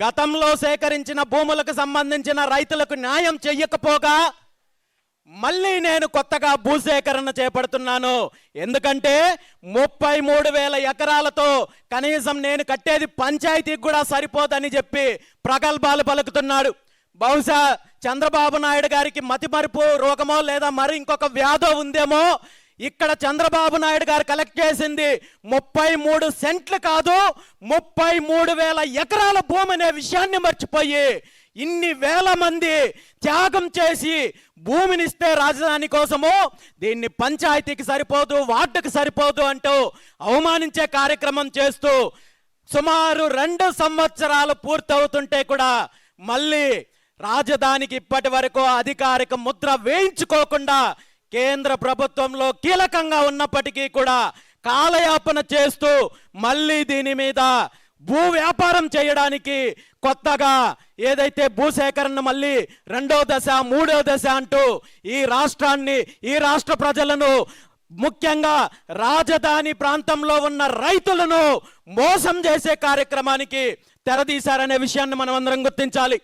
గతంలో సేకరించిన భూములకు సంబంధించిన రైతులకు న్యాయం చెయ్యకపోగా మళ్ళీ నేను కొత్తగా భూసేకరణ చేపడుతున్నాను. ఎందుకంటే 33,000 ఎకరాలతో కనీసం నేను కట్టేది పంచాయతీకి కూడా సరిపోదని చెప్పి ప్రగల్భాలు పలుకుతున్నాడు. బహుశా చంద్రబాబు నాయుడు గారికి మతిమరుపు రోగమో లేదా మరి ఇంకొక వ్యాధో ఉందేమో. ఇక్కడ చంద్రబాబు నాయుడు గారు కలెక్ట్ చేసింది 33 సెంట్లు కాదు, 33,000 ఎకరాల భూమి అనే విషయాన్ని మర్చిపోయి ఇన్ని వేల మంది త్యాగం చేసి భూమినిస్తే రాజధాని కోసము దీన్ని పంచాయతీకి సరిపోదు, వార్డుకి సరిపోదు అంటూ అవమానించే కార్యక్రమం చేస్తూ సుమారు 2 సంవత్సరాలు పూర్తవుతుంటే కూడా మళ్ళీ రాజధానికి ఇప్పటి వరకు అధికారిక ముద్ర వేయించుకోకుండా కేంద్ర ప్రభుత్వంలో కీలకంగా ఉన్నప్పటికీ కూడా కాలయాపన చేస్తూ మళ్ళీ దీని మీద భూ వ్యాపారం చేయడానికి కొత్తగా ఏదైతే భూసేకరణ మళ్ళీ 2వ దశ 3వ దశ అంటూ ఈ రాష్ట్రాన్ని, ఈ రాష్ట్ర ప్రజలను, ముఖ్యంగా రాజధాని ప్రాంతంలో ఉన్న రైతులను మోసం చేసే కార్యక్రమానికి తెరదీశారనే విషయాన్ని మనం అందరం గుర్తించాలి.